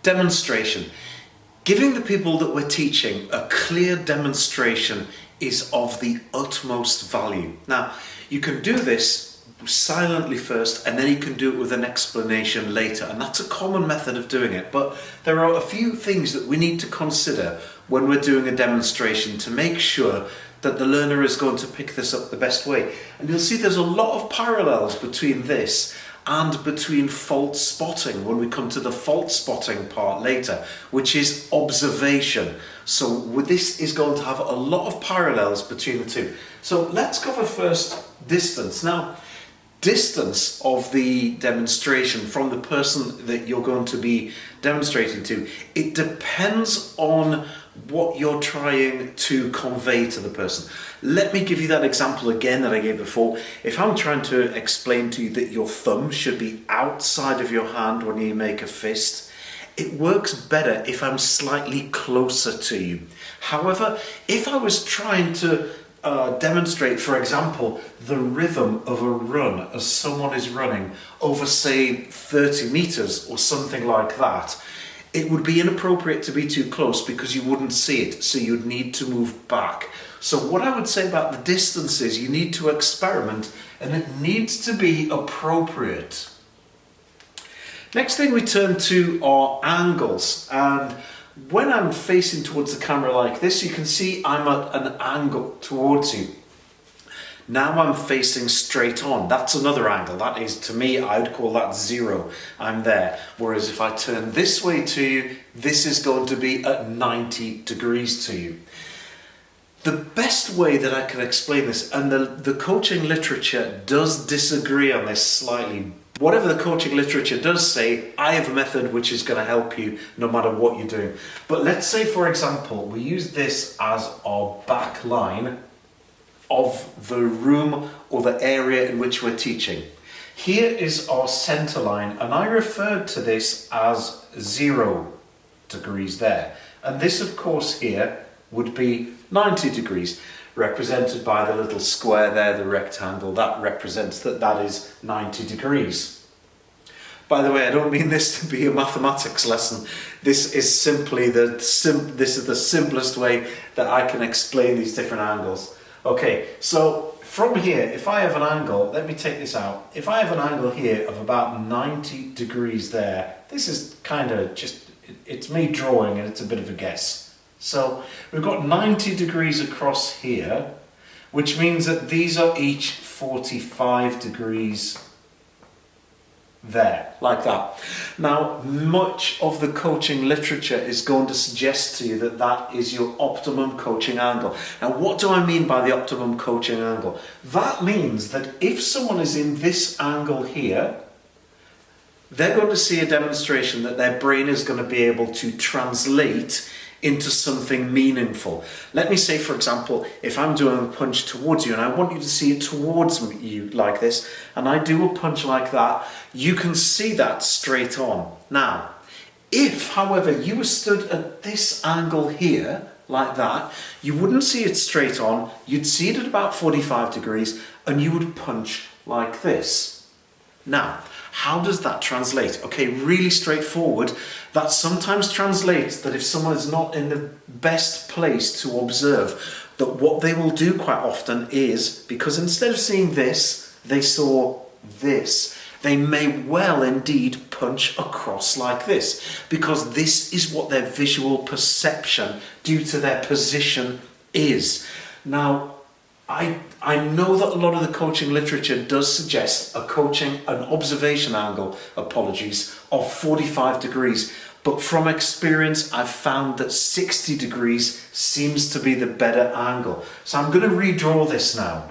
Demonstration. Giving the people that we're teaching a clear demonstration is of the utmost value. Now, you can do this silently first, and then you can do it with an explanation later, and that's a common method of doing it. But there are a few things that we need to consider when we're doing a demonstration to make sure that the learner is going to pick this up the best way. And you'll see there's a lot of parallels between this and between fault spotting when we come to the fault spotting part later, which is observation. So this is going to have a lot of parallels between the two. So let's cover first distance. Now, distance of the demonstration from the person that you're going to be demonstrating to, it depends on what you're trying to convey to the person. Let me give you that example again that I gave before. If I'm trying to explain to you that your thumb should be outside of your hand when you make a fist, it works better if I'm slightly closer to you. However, if I was trying to demonstrate, for example, the rhythm of a run as someone is running over, say, 30 meters or something like that, it would be inappropriate to be too close because you wouldn't see it, so you'd need to move back. So what I would say about the distance is you need to experiment, and it needs to be appropriate. Next thing we turn to are angles, and when I'm facing towards the camera like this, you can see I'm at an angle towards you. Now I'm facing straight on. That's another angle. That is, to me, I would call that 0. I'm there. Whereas if I turn this way to you, this is going to be at 90 degrees to you. The best way that I can explain this, and the coaching literature does disagree on this slightly. Whatever the coaching literature does say, I have a method which is going to help you no matter what you're doing. But let's say, for example, we use this as our back line of the room or the area in which we're teaching. Here is our center line, and I referred to this as 0 degrees there. And this, of course, here would be 90 degrees, represented by the little square there, the rectangle. That represents that is 90 degrees. By the way, I don't mean this to be a mathematics lesson. This is simply this is the simplest way that I can explain these different angles. Okay, so from here, if I have an angle, let me take this out. If I have an angle here of about 90 degrees there, this is kind of just, it's me drawing and it's a bit of a guess. So we've got 90 degrees across here, which means that these are each 45 degrees there, like that. Now, much of the coaching literature is going to suggest to you that that is your optimum coaching angle. Now, what do I mean by the optimum coaching angle? That means that if someone is in this angle here, they're going to see a demonstration that their brain is going to be able to translate into something meaningful. Let me say, for example, if I'm doing a punch towards you and I want you to see it towards you like this, and I do a punch like that, you can see that straight on. Now, if, however, you were stood at this angle here, like that, you wouldn't see it straight on, you'd see it at about 45 degrees, and you would punch like this. Now, how does that translate? Okay, really straightforward. That sometimes translates that if someone is not in the best place to observe, that what they will do quite often is, because instead of seeing this, they saw this. They may well indeed punch across like this, because this is what their visual perception due to their position is. Now, I know that a lot of the coaching literature does suggest an observation angle, of 45 degrees. But from experience, I've found that 60 degrees seems to be the better angle. So I'm going to redraw this now.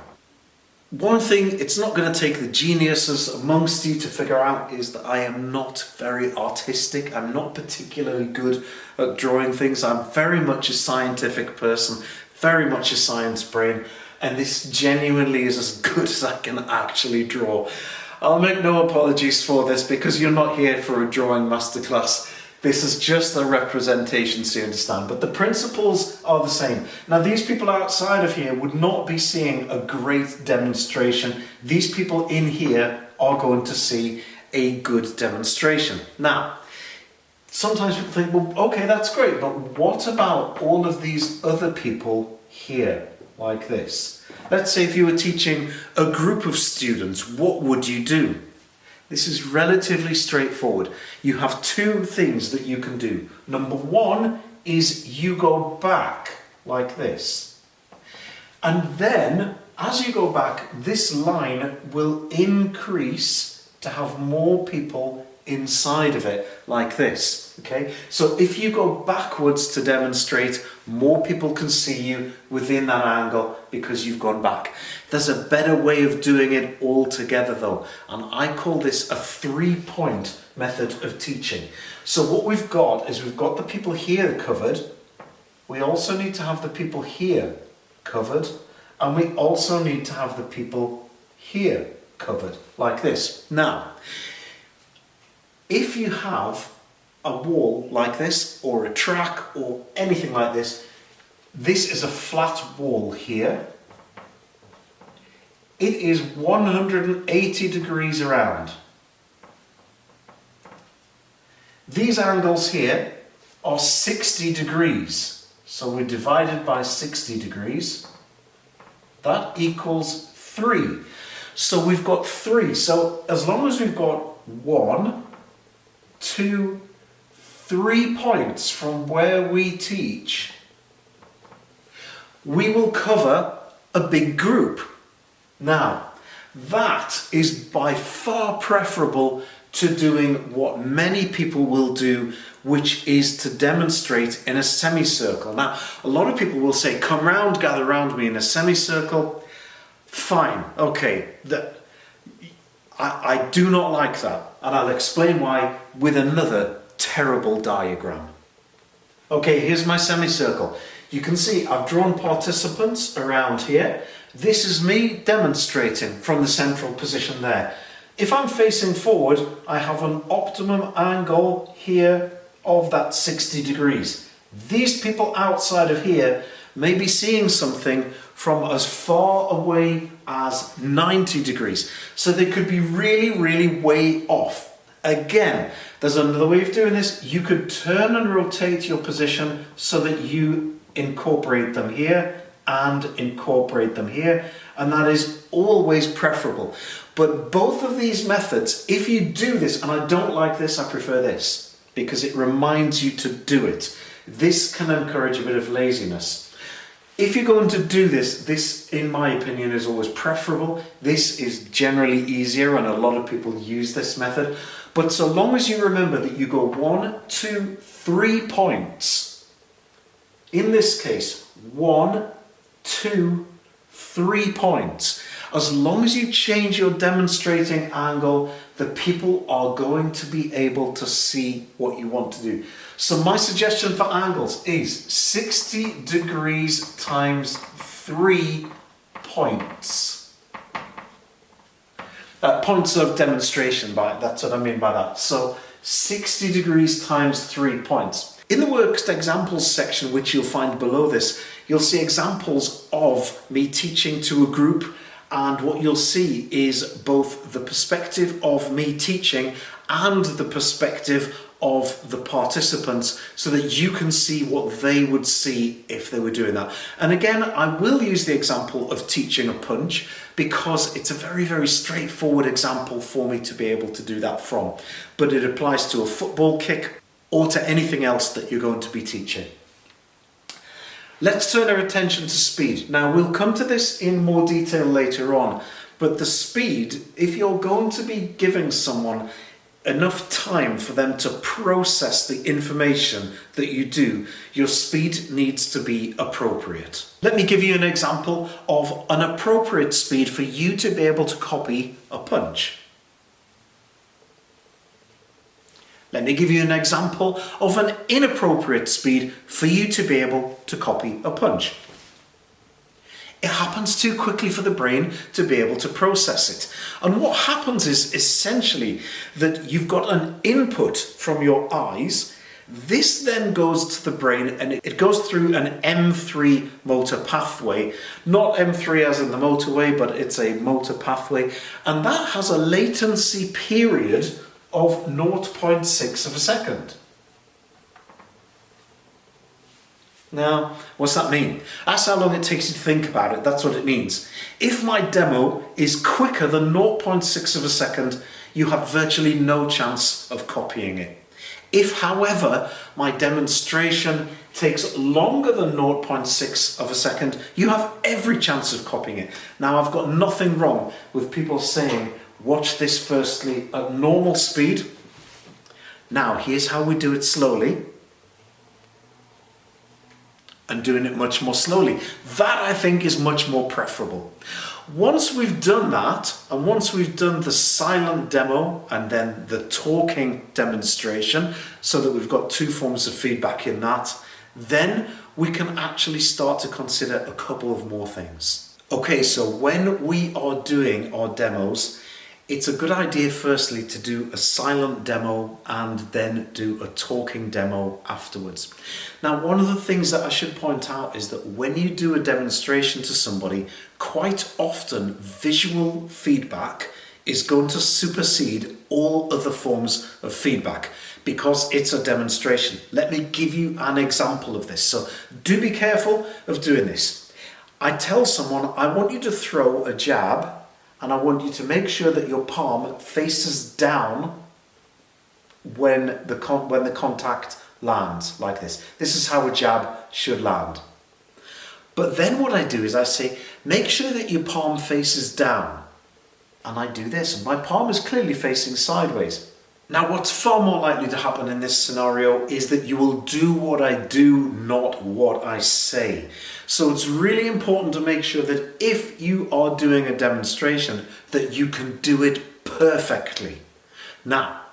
One thing it's not going to take the geniuses amongst you to figure out is that I am not very artistic. I'm not particularly good at drawing things. I'm very much a scientific person, very much a science brain. And this genuinely is as good as I can actually draw. I'll make no apologies for this because you're not here for a drawing masterclass. This is just a representation, so you understand. But the principles are the same. Now, these people outside of here would not be seeing a great demonstration. These people in here are going to see a good demonstration. Now, sometimes people think, well, okay, that's great, but what about all of these other people here, like this? Let's say if you were teaching a group of students, what would you do? This is relatively straightforward. You have two things that you can do. Number one is you go back like this. And then, as you go back, this line will increase to have more people inside of it, like this. Okay? So if you go backwards to demonstrate, more people can see you within that angle because you've gone back. There's a better way of doing it altogether though, and I call this a 3-point method of teaching. So what we've got is we've got the people here covered, we also need to have the people here covered, and we also need to have the people here covered, like this. Now, if you have a wall like this, or a track, or anything like this, this is a flat wall here. It is 180 degrees around. These angles here are 60 degrees. So we divide it by 60 degrees. That equals 3. So we've got 3. So as long as we've got 1, 2, 3 points from where we teach, we will cover a big group. Now, that is by far preferable to doing what many people will do, which is to demonstrate in a semicircle. Now, a lot of people will say, come round, gather round me in a semicircle. Fine, okay, I do not like that, and I'll explain why with another terrible diagram. Okay, here's my semicircle. You can see I've drawn participants around here. This is me demonstrating from the central position there. If I'm facing forward, I have an optimum angle here of that 60 degrees. These people outside of here may be seeing something from as far away as 90 degrees. So they could be really, really way off. Again, there's another way of doing this. You could turn and rotate your position so that you incorporate them here and incorporate them here, and that is always preferable. But both of these methods, if you do this, and I don't like this, I prefer this, because it reminds you to do it. This can encourage a bit of laziness. If you're going to do this, this, in my opinion, is always preferable. This is generally easier, and a lot of people use this method. But so long as you remember that you go 1, 2, 3 points, in this case, 1, 2, 3 points. As long as you change your demonstrating angle, the people are going to be able to see what you want to do. So my suggestion for angles is 60 degrees times 3 points. Points of demonstration, that's what I mean by that. So 60 degrees times 3 points. In the worked examples section, which you'll find below this, you'll see examples of me teaching to a group, and what you'll see is both the perspective of me teaching and the perspective of the participants, so that you can see what they would see if they were doing that. And again, I will use the example of teaching a punch because it's a very, very straightforward example for me to be able to do that from. But it applies to a football kick or to anything else that you're going to be teaching. Let's turn our attention to speed. Now, we'll come to this in more detail later on, but the speed, if you're going to be giving someone enough time for them to process the information that you do, your speed needs to be appropriate. Let me give you an example of an appropriate speed for you to be able to copy a punch. Let me give you an example of an inappropriate speed for you to be able to copy a punch. It happens too quickly for the brain to be able to process it. And what happens is essentially that you've got an input from your eyes. This then goes to the brain and it goes through an M3 motor pathway. Not M3 as in the motorway, but it's a motor pathway. And that has a latency period of 0.6 of a second. Now, what's that mean? That's how long it takes you to think about it. That's what it means. If my demo is quicker than 0.6 of a second, you have virtually no chance of copying it. If, however, my demonstration takes longer than 0.6 of a second, you have every chance of copying it. Now, I've got nothing wrong with people saying, watch this firstly at normal speed. Now, here's how we do it slowly. And doing it much more slowly. That, I think, is much more preferable. Once we've done that, and once we've done the silent demo and then the talking demonstration, so that we've got two forms of feedback in that, then we can actually start to consider a couple of more things. Okay, so when we are doing our demos, it's a good idea firstly to do a silent demo and then do a talking demo afterwards. Now, one of the things that I should point out is that when you do a demonstration to somebody, quite often visual feedback is going to supersede all other forms of feedback because it's a demonstration. Let me give you an example of this. So do be careful of doing this. I tell someone, I want you to throw a jab, and I want you to make sure that your palm faces down when the contact lands, like this. This is how a jab should land. But then what I do is I say, make sure that your palm faces down. And I do this, and my palm is clearly facing sideways. Now, what's far more likely to happen in this scenario is that you will do what I do, not what I say. So it's really important to make sure that if you are doing a demonstration, that you can do it perfectly. Now,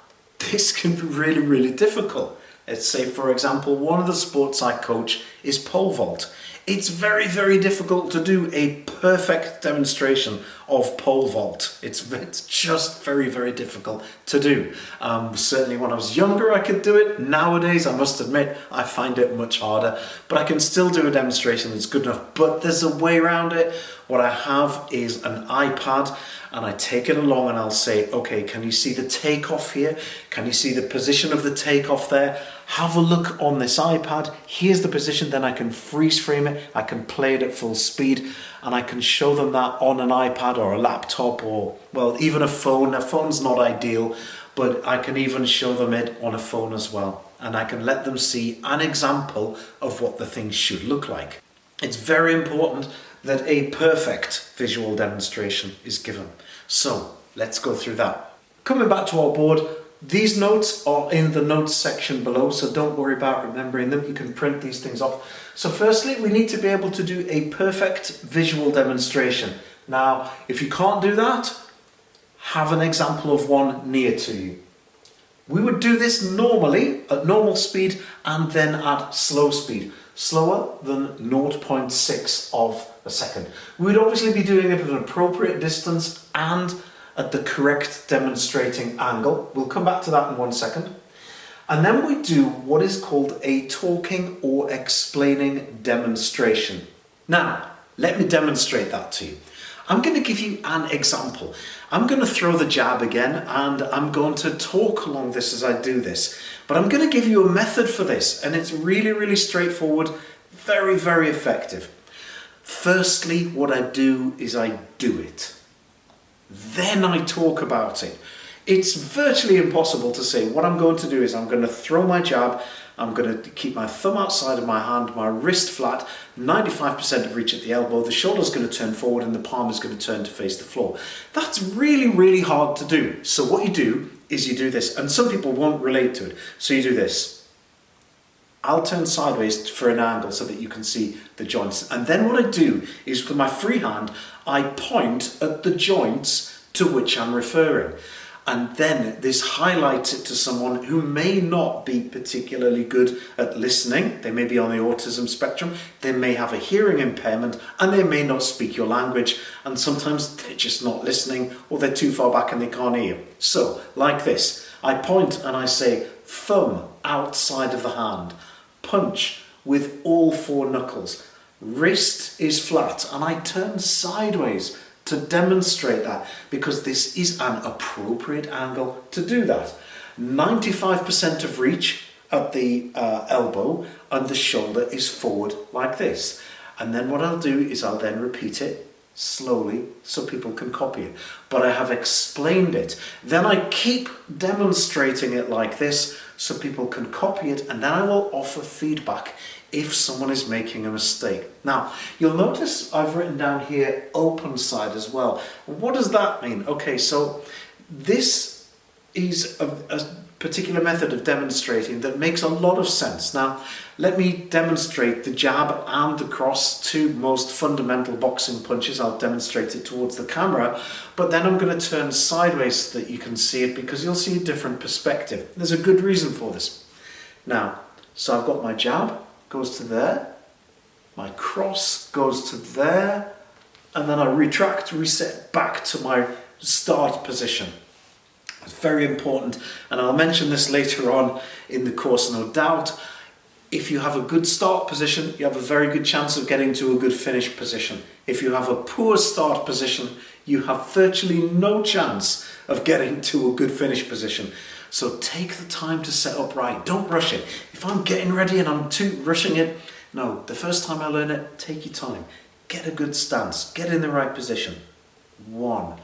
this can be really, really difficult. Let's say, for example, one of the sports I coach is pole vault. It's very, very difficult to do a perfect demonstration of pole vault. It's just very, very difficult to do. Certainly when I was younger I could do it. Nowadays, I must admit, I find it much harder. But I can still do a demonstration that's good enough. But there's a way around it. What I have is an iPad, and I take it along and I'll say, okay, can you see the takeoff here? Can you see the position of the takeoff there? Have a look on this iPad. Here's the position. Then I can freeze frame it. I can play it at full speed, and I can show them that on an iPad or a laptop or, well, even a phone. A phone's not ideal, but I can even show them it on a phone as well. And I can let them see an example of what the thing should look like. It's very important that a perfect visual demonstration is given. So let's go through that. Coming back to our board, these notes are in the notes section below, so don't worry about remembering them. You can print these things off. So firstly, we need to be able to do a perfect visual demonstration. Now, if you can't do that, have an example of one near to you. We would do this normally at normal speed and then at slow speed, slower than 0.6 of a second. We would obviously be doing it at an appropriate distance and at the correct demonstrating angle. We'll come back to that in 1 second. And then we do what is called a talking or explaining demonstration. Now, let me demonstrate that to you. I'm going to give you an example. I'm going to throw the jab again, and I'm going to talk along this as I do this. But I'm going to give you a method for this, and it's really, really straightforward, very, very effective. Firstly, what I do is I do it. Then I talk about it. It's virtually impossible to say what I'm going to do is I'm going to throw my jab, I'm going to keep my thumb outside of my hand, my wrist flat, 95% of reach at the elbow, the shoulder's going to turn forward and the palm is going to turn to face the floor. That's really, really hard to do. So what you do is you do this, and some people won't relate to it. So you do this. I'll turn sideways for an angle so that you can see the joints. And then what I do is with my free hand, I point at the joints to which I'm referring. And then this highlights it to someone who may not be particularly good at listening. They may be on the autism spectrum, they may have a hearing impairment, and they may not speak your language, and sometimes they're just not listening, or they're too far back and they can't hear. So, like this, I point and I say, thumb outside of the hand, punch with all 4 knuckles, wrist is flat, and I turn sideways to demonstrate that, because this is an appropriate angle to do that. 95% of reach at the elbow and the shoulder is forward like this. And then what I'll do is I'll then repeat it slowly so people can copy it. But I have explained it. Then I keep demonstrating it like this so people can copy it, and then I will offer feedback if someone is making a mistake. Now, you'll notice I've written down here open side as well. What does that mean? Okay, so this is a particular method of demonstrating that makes a lot of sense. Now, let me demonstrate the jab and the cross, two most fundamental boxing punches. I'll demonstrate it towards the camera, but then I'm going to turn sideways so that you can see it, because you'll see a different perspective. There's a good reason for this. Now, so I've got my jab, goes to there, my cross goes to there, and then I retract, reset back to my start position. It's very important, and I'll mention this later on in the course, no doubt. If you have a good start position, you have a very good chance of getting to a good finish position. If you have a poor start position, you have virtually no chance of getting to a good finish position. So take the time to set up right. Don't rush it. If I'm getting ready and I'm rushing it, no, the first time I learn it, take your time. Get a good stance. Get in the right position. 1,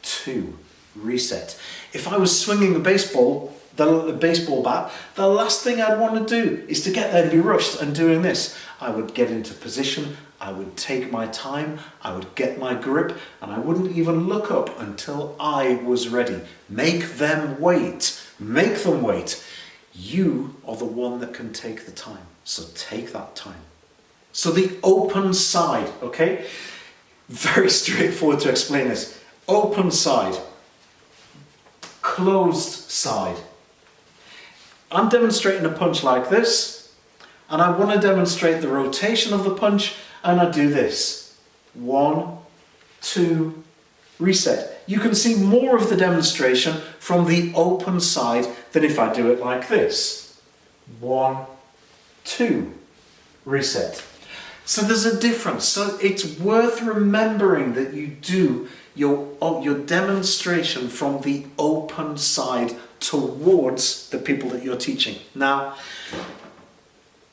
2, reset. If I was swinging a baseball, the baseball bat, the last thing I'd want to do is to get there and be rushed and doing this. I would get into position, I would take my time, I would get my grip, and I wouldn't even look up until I was ready. Make them wait. Make them wait. You are the one that can take the time. So take that time. So the open side, okay? Very straightforward to explain this. Open side. Closed side. I'm demonstrating a punch like this, and I want to demonstrate the rotation of the punch, and I do this. 1, 2, reset. You can see more of the demonstration from the open side than if I do it like this. 1, 2, reset. So there's a difference. So it's worth remembering that you do your demonstration from the open side towards the people that you're teaching. Now,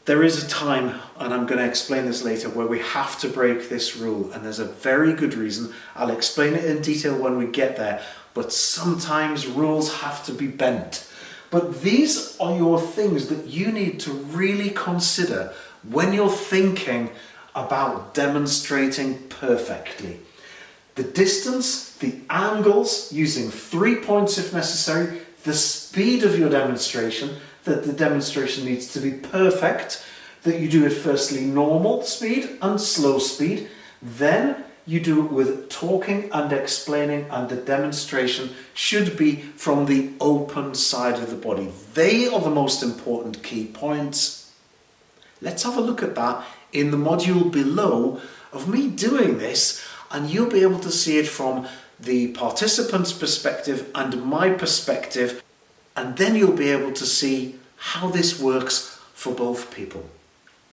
there is a time, and I'm going to explain this later, where we have to break this rule, and there's a very good reason. I'll explain it in detail when we get there, but sometimes rules have to be bent. But these are your things that you need to really consider when you're thinking about demonstrating perfectly. The distance, the angles, using 3 points if necessary, the speed of your demonstration, that the demonstration needs to be perfect, that you do it firstly normal speed and slow speed, then you do it with talking and explaining, and the demonstration should be from the open side of the body. They are the most important key points. Let's have a look at that in the module below of me doing this, and you'll be able to see it from the participant's perspective and my perspective, and then you'll be able to see how this works for both people.